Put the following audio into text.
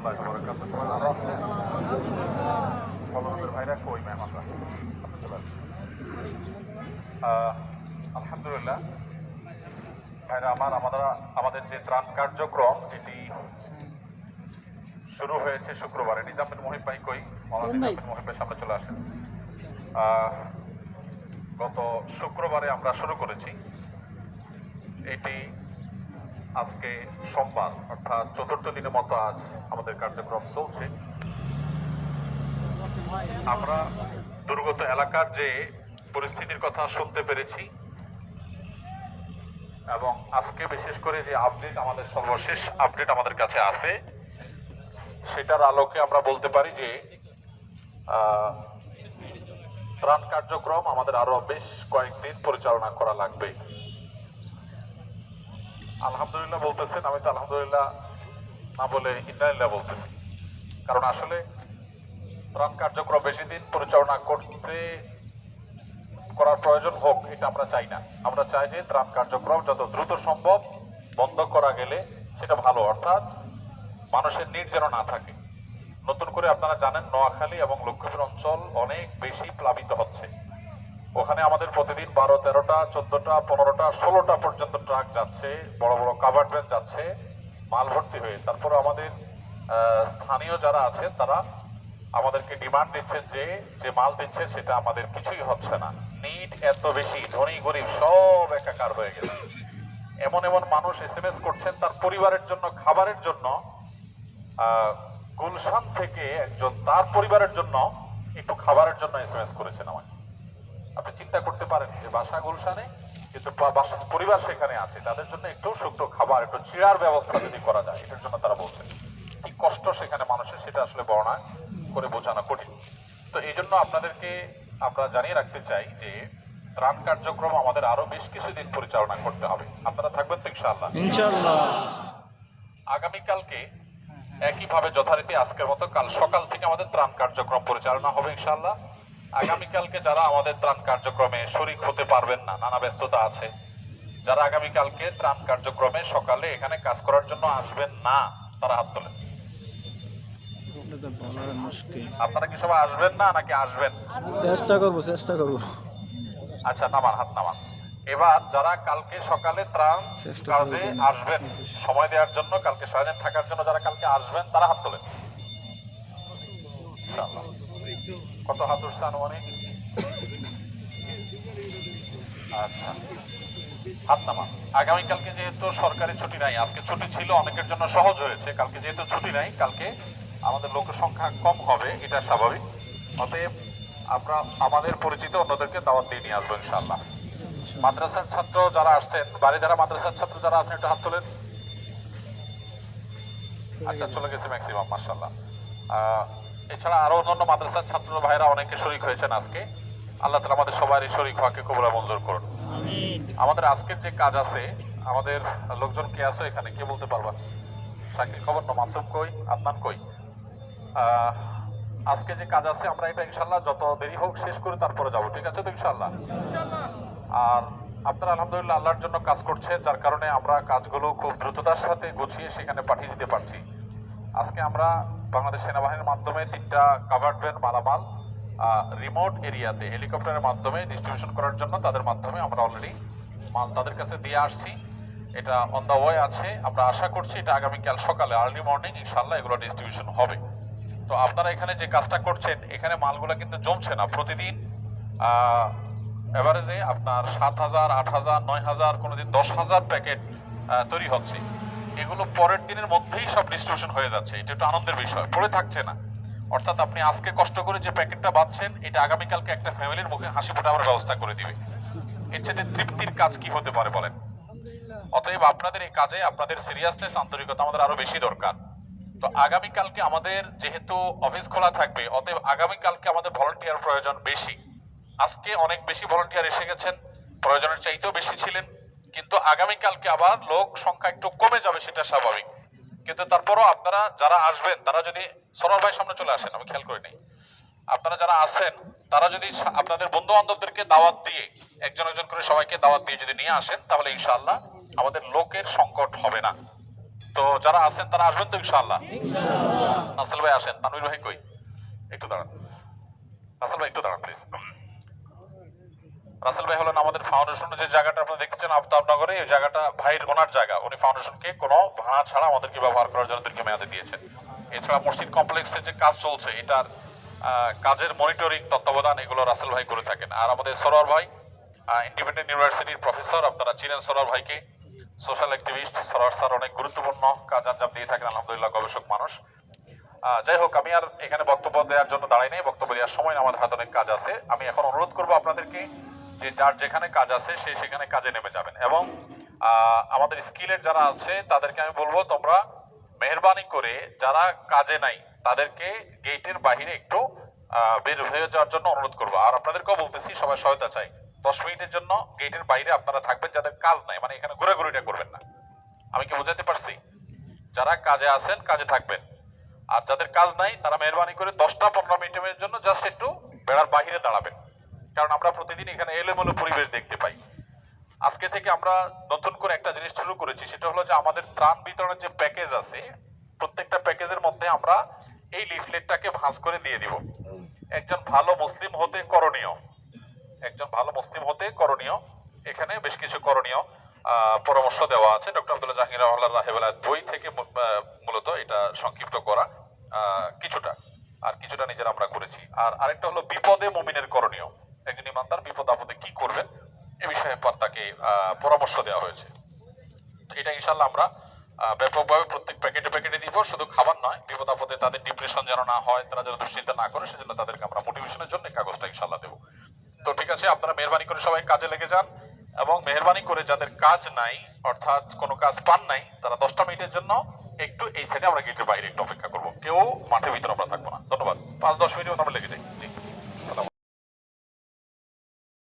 রহমতুল্লাহি ওয়া বারাকাতুহু। ভাইরা কই ম্যাম আমরা আলহামদুলিল্লাহ ভাইরা আমাদের যে ত্রাণ কার্যক্রম এটি শুরু হয়েছে শুক্রবারে। নিজামুল মুহিব ভাই কই? নিজামুল মুহিবের সামনে চলে আসেন। গত শুক্রবারে আমরা শুরু করেছি, এটি আজকে সোমবার অর্থাৎ চতুর্থ দিনের মতো আজ আমাদের কার্যক্রম চলছে। আমরা দুর্গত এলাকার যে পরিস্থিতির কথা শুনতে পেরেছি এবং আজকে বিশেষ করে যে আপডেট, আমাদের সর্বশেষ আপডেট আমাদের কাছে আছে, সেটার আলোকে আমরা বলতে পারি যে ত্রাণ কার্যক্রম আমাদের আরো বেশ কয়েকদিন পরিচালনা করা লাগবে। আলহামদুলিল্লাহ বলতেছেন, আমি তো আলহামদুলিল্লাহ না বলে ইন্নালিল্লাহ বলতেছি। কারণ আসলে ত্রাণ কার্যক্রম বেশি দিন পরিচালনা করার প্রয়োজন হোক এটা আমরা চাই না। আমরা চাই যে ত্রাণ কার্যক্রম যত দ্রুত সম্ভব বন্ধ করা গেলে সেটা ভালো, অর্থাৎ মানুষের নির যেন না থাকে। নতুন করে আপনারা জানেন নোয়াখালী এবং লক্ষ্মীপুর অঞ্চল অনেক বেশি প্লাবিত হচ্ছে। ওখানে আমাদের প্রতিদিন 12, 13টা, 14টা, 15টা, 16টা পর্যন্ত ট্রাক যাচ্ছে, বড় বড় কাভার্ড ভ্যান যাচ্ছে মাল ভর্তি হয়ে। তারপরে আমাদের স্থানীয় যারা আছেন তারা আমাদেরকে ডিমান্ড দিচ্ছেন যে মাল দিচ্ছেন সেটা আমাদের কিছুই হচ্ছে না। নিড এত বেশি, ধনী গরিব সব একাকার হয়ে গেছে। এমন এমন মানুষ SMS করছেন তার পরিবারের জন্য খাবারের জন্য। গুলশান থেকে একজন তার পরিবারের জন্য একটু খাবারের জন্য SMS করেছেন আমাকে। আপনি চিন্তা করতে পারেন যে বাসা গুলশানে কিন্তু পরিবার সেখানে আছে, তাদের জন্য একটু শুকনো খাবার, একটু চিড়ার ব্যবস্থা যদি করা যায়, এটার জন্য তারা বলছেন। কি কষ্ট সেখানে মানুষের, সেটা আসলে বর্ণনা করে বোঝানো কঠিন। তো এই জন্য আপনাদেরকে আমরা জানিয়ে রাখতে চাই যে ত্রাণ কার্যক্রম আমাদের আরো বেশ কিছুদিন পরিচালনা করতে হবে। আপনারা থাকবেন তো ইনশাআল্লাহ? ইনশাআল্লাহ। আগামীকালকে একইভাবে যথারীতি আজকের মতো কাল সকাল থেকে আমাদের ত্রাণ কার্যক্রম পরিচালনা হবে ইনশাআল্লাহ। আগামীকালকে যারা আমাদের ত্রাণ কার্যক্রমে শরীক হতে পারবেন না, নানা ব্যস্ততা আছে, যারা আগামীকালকে ত্রাণ কার্যক্রমে সকালে এখানে কাজ করার জন্য আসবেন না, তারা হাত তোলেন। আপনারা কি সবাই আসবেন না নাকি আসবেন? চেষ্টা করবো। আচ্ছা, নামান, হাত নামান। এবার যারা কালকে সকালে ত্রাণ কাজে আসবেন, সময় দেওয়ার জন্য, কালকে সারাদিন থাকার জন্য যারা কালকে আসবেন তারা হাত তোলেন। কত হাত উঠছে আনুমানিক? আচ্ছা, হাত নামান। আগামীকালকে যেহেতু সরকারি ছুটি নাই, আজকে ছুটি ছিল, অনেকের জন্য সহজ হয়েছে। কালকে যেহেতু ছুটি নাই, কালকে আমাদের লোক সংখ্যা কম হবে, এটা স্বাভাবিক। অতএব আমরা আমাদের পরিচিত অন্যদেরকে দাওয়াত দিয়ে নিয়ে আসবো ইনশাআল্লাহ। মাদ্রাসার ছাত্র যারা আসছেন, বাড়িধারা মাদ্রাসার ছাত্র যারা আছেন একটু হাত তোলেন। আচ্ছা, চলে গেছে ম্যাক্সিমাম, মাশাআল্লাহ। এছাড়া আরো অন্যান্য মাদ্রাসার ছাত্র ভাইরা অনেকে শরীক হয়েছেন আজকে। আল্লাহ তাআলা আমাদের সবারই শরীক হওয়াকে কবুল মঞ্জুর করুন। আমাদের আজকের যে কাজ আছে, আমাদের লোকজন কে আছে এখানে, কে বলতে পারবা? শাকিল খবর না, মাসুম কই, আদনান কই? আজকে যে কাজ আছে আমরা এটা ইনশাআল্লাহ যত দেরি হোক শেষ করে তারপরে যাবো, ঠিক আছে তো ইনশাআল্লাহ? আর আপনারা আলহামদুলিল্লাহ আল্লাহর জন্য কাজ করছেন, যার কারণে আমরা কাজগুলো খুব দ্রুততার সাথে গুছিয়ে সেখানে পাঠিয়ে দিতে পারছি। আজকে আমরা বাংলাদেশ সেনাবাহিনীর মাধ্যমে 3টা কাভার্ড ভ্যান মালামাল রিমোট এরিয়াতে হেলিকপ্টারের মাধ্যমে ডিস্ট্রিবিউশন করার জন্য তাদের মাধ্যমে আমরা অলরেডি মাল তাদের কাছে দিয়ে আসছি। এটা অন দা ওয়ে আছে। আমরা আশা করছি এটা আগামীকাল সকালে আর্লি মর্নিং ইনশাআল্লাহ এগুলো ডিস্ট্রিবিউশন হবে। তো আপনারা এখানে যে কাজটা করছেন, এখানে মালগুলো কিন্তু জমছে না। প্রতিদিন এভারেজে আপনার 7,000, 8,000, 9,000, কোনোদিন 10,000 প্যাকেট তৈরি হচ্ছে। এগুলো পরের দিনের মধ্যেই সব ডিস্ট্রিবিউশন হয়ে যাচ্ছে। এটা একটু আনন্দের বিষয়, পড়ে থাকছে না। অর্থাৎ আপনি আজকে কষ্ট করে যে প্যাকেটটা বাঁধছেন, এটা আগামীকালকে একটা ফ্যামিলির মুখে হাসি ফোটানোর ব্যবস্থা করে দিবে। এর চেয়ে তৃপ্তির কাজ কি হতে পারে বলেন? অতএব আপনাদের এই কাজে আপনাদের সিরিয়াসনেস, আন্তরিকতা আমাদের আরো বেশি দরকার। তো আগামীকালকে আমাদের যেহেতু অফিস খোলা থাকবে, অতএব আগামীকালকে আমাদের ভলান্টিয়ার প্রয়োজন বেশি। আজকে অনেক বেশি ভলান্টিয়ার এসে গেছেন, প্রয়োজনের চাইতেও বেশি ছিলেন, কিন্তু আগামীকালকে আবার লোক সংখ্যা একটু কমে যাবে, সেটা স্বাভাবিক। কিন্তু তারপরও আপনারা যারা আসবেন, তারা যদি সরোয়ার ভাই সামনে চলে আসেন, আমি খেয়াল করি নাই, আপনারা যারা আছেন তারা যদি আপনাদের বন্ধু বান্ধবদেরকে দাওয়াত দিয়ে, একজন একজন করে সবাইকে দাওয়াত দিয়ে যদি নিয়ে আসেন, তাহলে ইনশাআল্লাহ আমাদের লোকের সংকট হবে না। তো যারা আছেন তারা আসবেন তো ইনশাআল্লাহ? রাসেল ভাই আসেন, তানভীর ভাই কই? একটু দাঁড়ান, রাসেল ভাই একটু দাঁড়ান প্লিজ। রাসেল ভাই হলেন আমাদের ফাউন্ডেশনের যে জায়গাটা আপনারা দেখছেন আফতাবনগরে, এই জায়গাটা ভাইয়ের ওনার জায়গা। উনি ফাউন্ডেশনকে কোনো ভাড়া ছাড়া আমাদেরকে ব্যবহার করার জন্য দীর্ঘ মেয়াদে দিয়েছেন। এছাড়া মসজিদ কমপ্লেক্সে যে কাজ চলছে এটার কাজের মনিটরিং তত্ত্বাবধান এগুলো রাসেল ভাই করে থাকেন। আর আমাদের সরোয়ার ভাই ইন্ডিপেন্ডেন্ট ইউনিভার্সিটির প্রফেসর, আপনারা চিনেন সরোয়ার ভাইকে, সোশ্যাল অ্যাক্টিভিস্ট। সরোয়ার স্যার অনেক গুরুত্বপূর্ণ কাজ আঞ্জাম দিয়ে থাকেন আলহামদুলিল্লাহ, গবেষক মানুষ। যাই হোক, আমি আর এখানে বক্তব্য দেওয়ার জন্য দাঁড়াই নাই, বক্তব্য দেওয়ার সময় আমাদের হাতে অনেক কাজ আছে। আমি এখন অনুরোধ করবো আপনাদেরকে যে যার যেখানে কাজ আছে সে সেখানে কাজে নেমে যাবেন, এবং আমাদের স্কিলের যারা আছে তাদেরকে আমি বলবো তোমরা মেহরবানি করে যারা কাজে নাই তাদেরকে গেটের বাহিরে একটু বের হয়ে যাওয়ার জন্য অনুরোধ করবো। আর আপনাদেরকেও বলতেছি সবাই সহায়তা চাই, 10 মিনিটের জন্য গেটের বাইরে আপনারা থাকবেন যাদের কাজ নাই, মানে এখানে ঘোরাঘুরিটা করবেন না। আমি কি বোঝাতে পারছি? যারা কাজে আছেন কাজে থাকবেন, আর যাদের কাজ নাই তারা মেহরবানি করে 10-15 মিনিটের জন্য জাস্ট একটু বেড়ার বাহিরে দাঁড়াবেন, কারণ আমরা প্রতিদিন এখানে এলোমেলো পরিবেশ দেখতে পাই। আজকে থেকে আমরা নতুন করে একটা জিনিস শুরু করেছি, সেটা হলো যে আমাদের ত্রাণ বিতরণের যে প্যাকেজ আছে, প্রত্যেকটা প্যাকেজের মধ্যে আমরা এই লিফলেটটাকে ভাঁজ করে দিয়ে দিব। একজন ভালো মুসলিম হতে করণীয়, একজন ভালো মুসলিম হতে করণীয়, এখানে বেশ কিছু করণীয় পরামর্শ দেওয়া আছে ডক্টর আব্দুল্লাহ জাহাঙ্গীর রাহিমাহুল্লাহ বই থেকে, মূলত এটা সংক্ষিপ্ত করা কিছুটা, আর কিছুটা নিজেরা আমরা করেছি। আর আরেকটা হলো বিপদে মুমিনের করণীয়, একজন ইমানদার বিপদ আপদে কি করবেন এ বিষয়ে তাকে পরামর্শ দেওয়া হয়েছে। এটা ইনশাল্লাহ আমরা ব্যাপকভাবে প্রত্যেক প্যাকেটে প্যাকেটে দিব, শুধু খাবার নয়, বিপদ আপদে তাদের ডিপ্রেশন যেন না হয়, তারা যেন দুশ্চিন্তা না করে, সেজন্য তাদেরকে আমরা মোটিভেশনের জন্য কাগজটা ইনশাল্লাহ দেবো। তো ঠিক আছে, আপনারা মেহরবানি করে সবাই কাজে লেগে যান, এবং মেহরবানি করে যাদের কাজ নাই অর্থাৎ কোনো কাজ পান নাই তারা 10টা মিনিটের জন্য একটু এই সাইডে আমরা গেটের বাইরে একটু অপেক্ষা করবো, কেউ মাঠের ভিতরে আমরা থাকবো না। ধন্যবাদ। 5-10 মিনিট আমরা লেগে যাই।